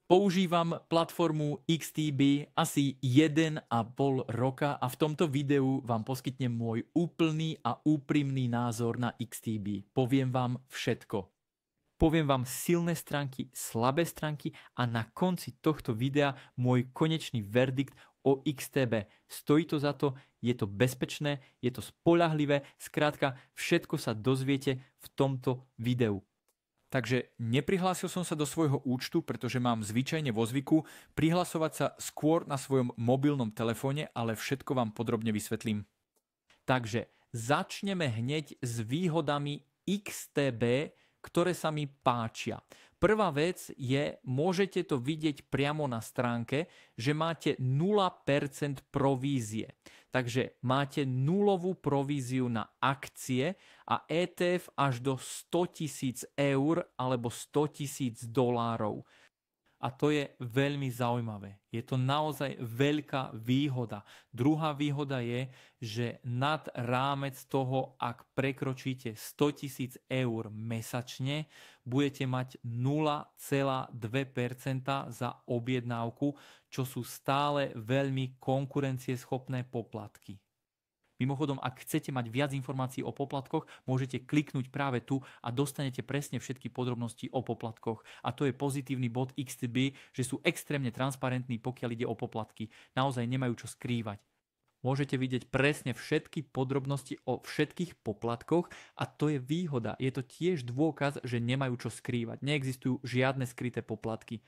Používam platformu XTB asi 1,5 roka a v tomto videu vám poskytnem môj úplný a úprimný názor na XTB. Poviem vám všetko. Poviem vám silné stránky, slabé stránky a na konci tohto videa môj konečný verdikt o XTB. Stojí to za to, je to bezpečné, je to spoľahlivé, skrátka všetko sa dozviete v tomto videu. Takže neprihlásil som sa do svojho účtu, pretože mám zvyčajne vo zvyku prihlasovať sa skôr na svojom mobilnom telefóne, ale všetko vám podrobne vysvetlím. Takže začneme hneď s výhodami XTB, ktoré sa mi páčia. Prvá vec je, môžete to vidieť priamo na stránke, že máte 0% provízie. Takže máte nulovú províziu na akcie a ETF až do 100 000 eur alebo 100 000 dolárov. A to je veľmi zaujímavé. Je to naozaj veľká výhoda. Druhá výhoda je, že nad rámec toho, ak prekročíte 100 000 eur mesačne, budete mať 0,2% za objednávku, čo sú stále veľmi konkurencieschopné poplatky. Mimochodom, ak chcete mať viac informácií o poplatkoch, môžete kliknúť práve tu a dostanete presne všetky podrobnosti o poplatkoch. A to je pozitívny bod XTB, že sú extrémne transparentní, pokiaľ ide o poplatky. Naozaj nemajú čo skrývať. Môžete vidieť presne všetky podrobnosti o všetkých poplatkoch a to je výhoda. Je to tiež dôkaz, že nemajú čo skrývať. Neexistujú žiadne skryté poplatky.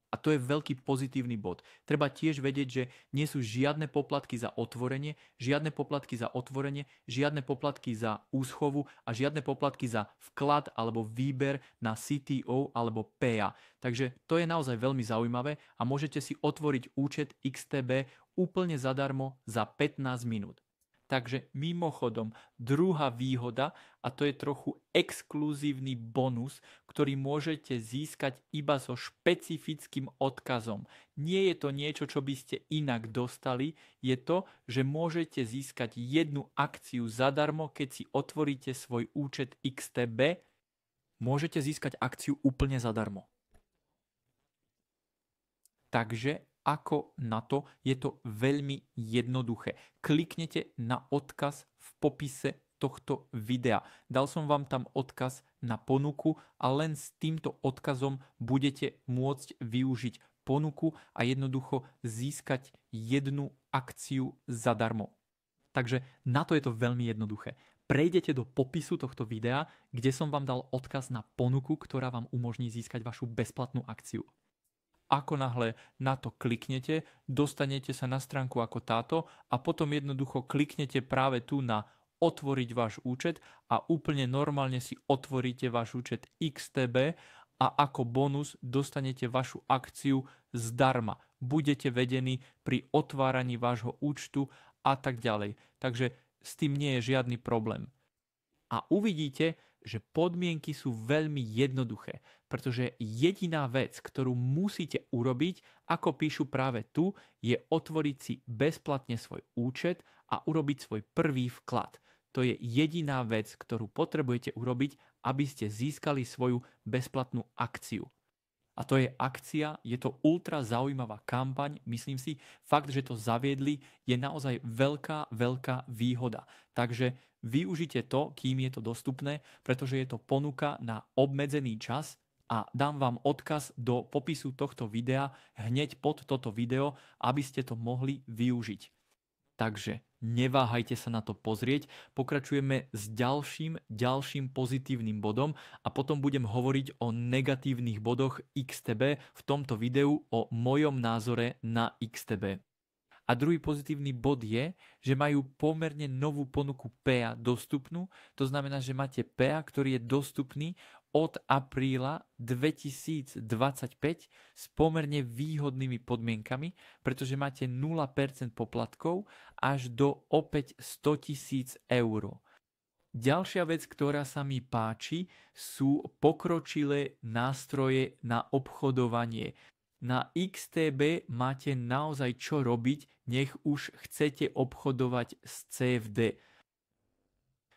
A to je veľký pozitívny bod. Treba tiež vedieť, že nie sú žiadne poplatky za otvorenie, žiadne poplatky za otvorenie, žiadne poplatky za úschovu a žiadne poplatky za vklad alebo výber na CTO alebo PEA. Takže to je naozaj veľmi zaujímavé a môžete si otvoriť účet XTB úplne zadarmo za 15 minút. Takže mimochodom, druhá výhoda, a to je trochu exkluzívny bonus, ktorý môžete získať iba so špecifickým odkazom. Nie je to niečo, čo by ste inak dostali, je to, že môžete získať jednu akciu zadarmo, keď si otvoríte svoj účet XTB, môžete získať akciu úplne zadarmo. Takže ako na to, je to veľmi jednoduché. Kliknete na odkaz v popise tohto videa. Dal som vám tam odkaz na ponuku a len s týmto odkazom budete môcť využiť ponuku a jednoducho získať jednu akciu zadarmo. Takže na to je to veľmi jednoduché. Prejdete do popisu tohto videa, kde som vám dal odkaz na ponuku, ktorá vám umožní získať vašu bezplatnú akciu. Ako náhle na to kliknete, dostanete sa na stránku ako táto a potom jednoducho kliknete práve tu na otvoriť váš účet a úplne normálne si otvoríte váš účet XTB a ako bonus dostanete vašu akciu zdarma. Budete vedení pri otváraní vášho účtu a tak ďalej. Takže s tým nie je žiadny problém. A uvidíte, že podmienky sú veľmi jednoduché, pretože jediná vec, ktorú musíte urobiť, ako píšu práve tu, je otvoriť si bezplatne svoj účet a urobiť svoj prvý vklad. To je jediná vec, ktorú potrebujete urobiť, aby ste získali svoju bezplatnú akciu. A to je akcia, je to ultra zaujímavá kampaň, myslím si, fakt, že to zaviedli, je naozaj veľká výhoda. Takže využite to, kým je to dostupné, pretože je to ponuka na obmedzený čas a dám vám odkaz do popisu tohto videa hneď pod toto video, aby ste to mohli využiť. Takže neváhajte sa na to pozrieť, pokračujeme s ďalším pozitívnym bodom a potom budem hovoriť o negatívnych bodoch XTB v tomto videu o mojom názore na XTB. A druhý pozitívny bod je, že majú pomerne novú ponuku PEA dostupnú, to znamená, že máte PEA, ktorý je dostupný od apríla 2025 s pomerne výhodnými podmienkami, pretože máte 0% poplatkov až do opäť 100 000 eur. Ďalšia vec, ktorá sa mi páči, sú pokročilé nástroje na obchodovanie. Na XTB máte naozaj čo robiť, nech už chcete obchodovať s CFD.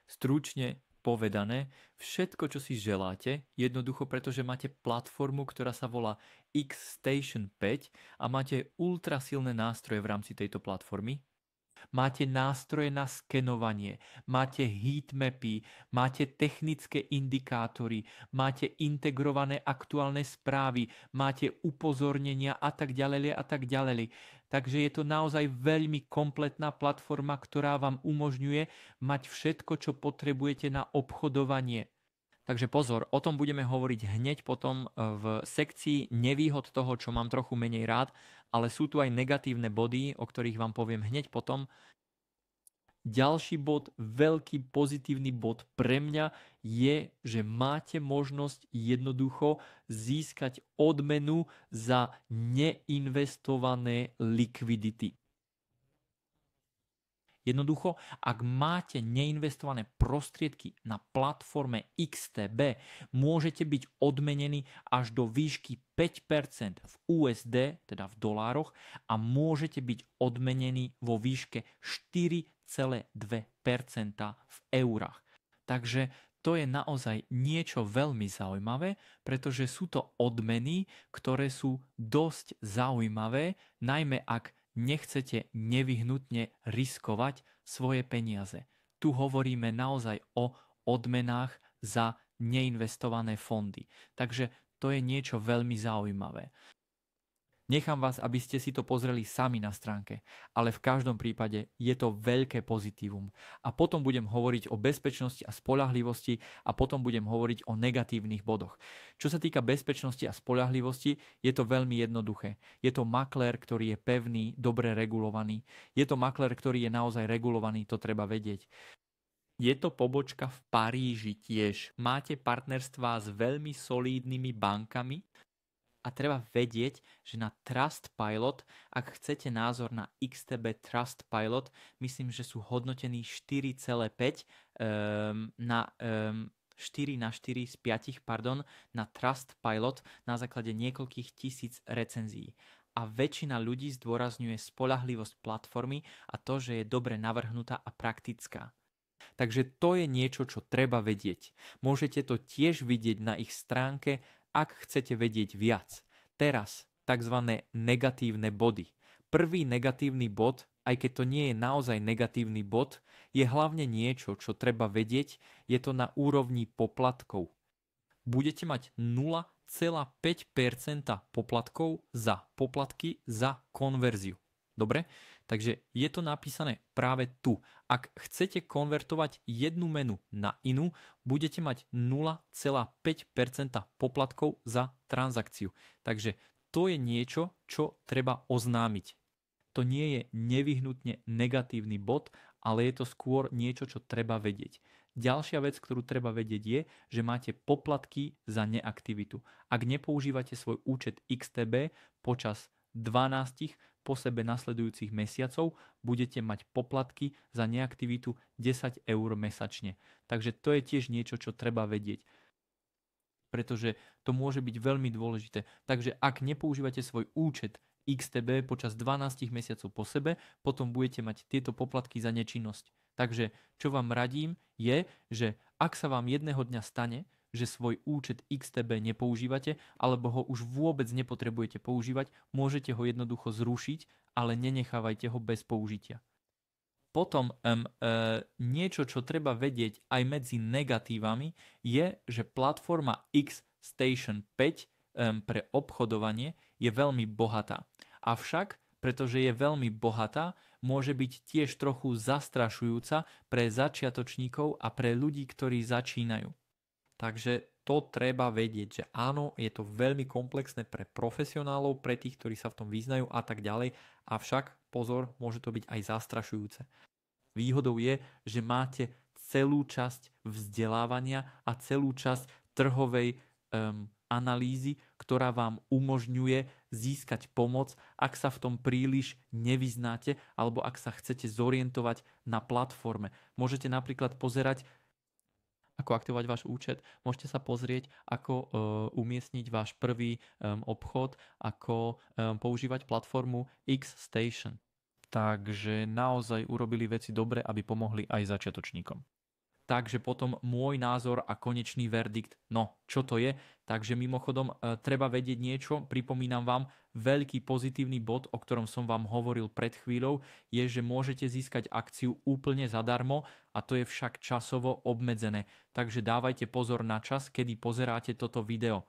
Stručne povedané všetko, čo si želáte, jednoducho pretože máte platformu, ktorá sa volá X-Station 5 a máte ultrasilné nástroje v rámci tejto platformy. Máte nástroje na skenovanie, máte heatmapy, máte technické indikátory, máte integrované aktuálne správy, máte upozornenia a tak ďalej a tak ďalej. Takže je to naozaj veľmi kompletná platforma, ktorá vám umožňuje mať všetko, čo potrebujete na obchodovanie. Takže pozor, o tom budeme hovoriť hneď potom v sekcii nevýhod toho, čo mám trochu menej rád, ale sú tu aj negatívne body, o ktorých vám poviem hneď potom. Ďalší bod, veľký pozitívny bod pre mňa je, že máte možnosť jednoducho získať odmenu za neinvestované likvidity. Jednoducho, ak máte neinvestované prostriedky na platforme XTB, môžete byť odmenení až do výšky 5% v USD, teda v dolároch, a môžete byť odmenení vo výške 4,2% v eurách. Takže to je naozaj niečo veľmi zaujímavé, pretože sú to odmeny, ktoré sú dosť zaujímavé, najmä ak nechcete nevyhnutne riskovať svoje peniaze. Tu hovoríme naozaj o odmenách za neinvestované fondy. Takže to je niečo veľmi zaujímavé. Nechám vás, aby ste si to pozreli sami na stránke, ale v každom prípade je to veľké pozitívum. A potom budem hovoriť o bezpečnosti a spoľahlivosti a potom budem hovoriť o negatívnych bodoch. Čo sa týka bezpečnosti a spoľahlivosti, je to veľmi jednoduché. Je to maklér, ktorý je pevný, dobre regulovaný. Je to maklér, ktorý je naozaj regulovaný, to treba vedieť. Je to pobočka v Paríži tiež. Máte partnerstvá s veľmi solídnymi bankami, a treba vedieť, že na Trustpilot, ak chcete názor na XTB Trustpilot, myslím, že sú hodnotení 4,5 na 4 na 4 z 5, na Trustpilot na základe niekoľkých tisíc recenzií. A väčšina ľudí zdôrazňuje spoľahlivosť platformy a to, že je dobre navrhnutá a praktická. Takže to je niečo, čo treba vedieť. Môžete to tiež vidieť na ich stránke, ak chcete vedieť viac. Teraz tzv. Negatívne body. Prvý negatívny bod, aj keď to nie je naozaj negatívny bod, je hlavne niečo, čo treba vedieť, je to na úrovni poplatkov. Budete mať 0,5% poplatkov za poplatky za konverziu. Dobre? Takže je to napísané práve tu. Ak chcete konvertovať jednu menu na inú, budete mať 0,5% poplatkov za transakciu. Takže to je niečo, čo treba oznámiť. To nie je nevyhnutne negatívny bod, ale je to skôr niečo, čo treba vedieť. Ďalšia vec, ktorú treba vedieť je, že máte poplatky za neaktivitu. Ak nepoužívate svoj účet XTB počas 12 po sebe nasledujúcich mesiacov, budete mať poplatky za neaktivitu 10 eur mesačne. Takže to je tiež niečo, čo treba vedieť. Pretože to môže byť veľmi dôležité. Takže ak nepoužívate svoj účet XTB počas 12 mesiacov po sebe, potom budete mať tieto poplatky za nečinnosť. Takže čo vám radím je, že ak sa vám jedného dňa stane, že svoj účet XTB nepoužívate alebo ho už vôbec nepotrebujete používať, môžete ho jednoducho zrušiť, ale nenechávajte ho bez použitia. Potom niečo, čo treba vedieť aj medzi negatívami, je, že platforma X-Station 5 pre obchodovanie je veľmi bohatá. Avšak, pretože je veľmi bohatá, môže byť tiež trochu zastrašujúca pre začiatočníkov a pre ľudí, ktorí začínajú. Takže to treba vedieť, že áno, je to veľmi komplexné pre profesionálov, pre tých, ktorí sa v tom vyznajú a tak ďalej, avšak pozor, môže to byť aj zastrašujúce. Výhodou je, že máte celú časť vzdelávania a celú časť trhovej analýzy, ktorá vám umožňuje získať pomoc, ak sa v tom príliš nevyznáte alebo ak sa chcete zorientovať na platforme. Môžete napríklad pozerať, ako aktivovať váš účet, môžete sa pozrieť, ako umiestniť váš prvý obchod, ako používať platformu X-Station. Takže naozaj urobili veci dobre, aby pomohli aj začiatočníkom. takže potom môj názor a konečný verdikt, no čo to je? Takže mimochodom treba vedieť niečo, pripomínam vám, veľký pozitívny bod, o ktorom som vám hovoril pred chvíľou, je, že môžete získať akciu úplne zadarmo a to je však časovo obmedzené. Takže dávajte pozor na čas, kedy pozeráte toto video.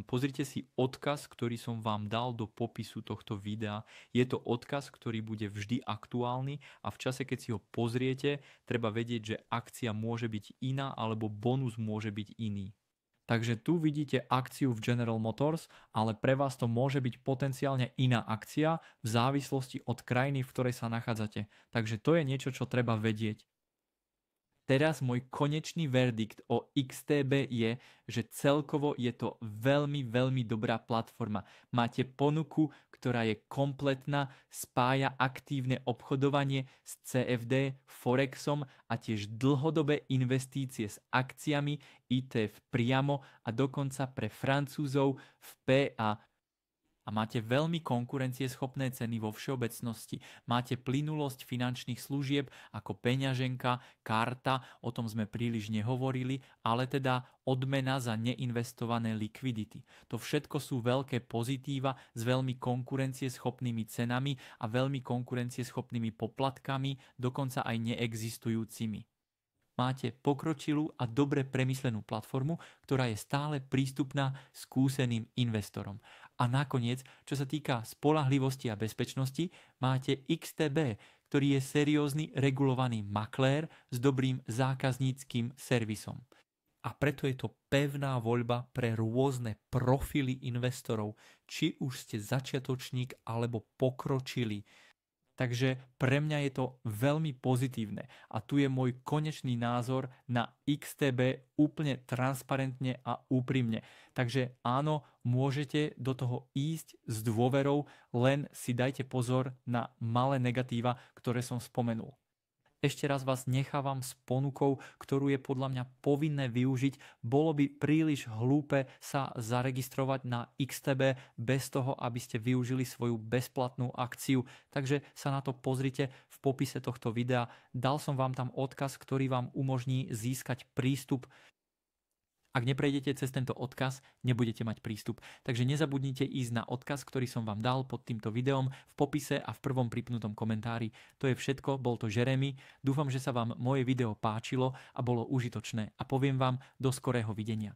Pozrite si odkaz, ktorý som vám dal do popisu tohto videa. Je to odkaz, ktorý bude vždy aktuálny a v čase, keď si ho pozriete, treba vedieť, že akcia môže byť iná alebo bonus môže byť iný. Takže tu vidíte akciu v General Motors, ale pre vás to môže byť potenciálne iná akcia v závislosti od krajiny, v ktorej sa nachádzate. Takže to je niečo, čo treba vedieť. Teraz môj konečný verdikt o XTB je, že celkovo je to veľmi, veľmi dobrá platforma. Máte ponuku, ktorá je kompletná, spája aktívne obchodovanie s CFD, Forexom a tiež dlhodobé investície s akciami, ETF priamo a dokonca pre Francúzov v PA. A máte veľmi konkurencieschopné ceny vo všeobecnosti. Máte plynulosť finančných služieb ako peňaženka, karta, o tom sme príliš nehovorili, ale teda odmena za neinvestované likvidity. To všetko sú veľké pozitíva s veľmi konkurencieschopnými cenami a veľmi konkurencieschopnými poplatkami, dokonca aj neexistujúcimi. Máte pokročilú a dobre premyslenú platformu, ktorá je stále prístupná skúseným investorom. A nakoniec, čo sa týka spoľahlivosti a bezpečnosti, máte XTB, ktorý je seriózny regulovaný maklér s dobrým zákazníckym servisom. A preto je to pevná voľba pre rôzne profily investorov, či už ste začiatočník alebo pokročilý. Takže pre mňa je to veľmi pozitívne a tu je môj konečný názor na XTB úplne transparentne a úprimne. Takže áno, môžete do toho ísť s dôverou, len si dajte pozor na malé negatíva, ktoré som spomenul. Ešte raz vás nechávam s ponukou, ktorú je podľa mňa povinné využiť. Bolo by príliš hlúpe sa zaregistrovať na XTB bez toho, aby ste využili svoju bezplatnú akciu. Takže sa na to pozrite v popise tohto videa. Dal som vám tam odkaz, ktorý vám umožní získať prístup. Ak neprejdete cez tento odkaz, nebudete mať prístup. Takže nezabudnite ísť na odkaz, ktorý som vám dal pod týmto videom v popise a v prvom pripnutom komentári. To je všetko, bol to Jeremy. Dúfam, že sa vám moje video páčilo a bolo užitočné a poviem vám do skorého videnia.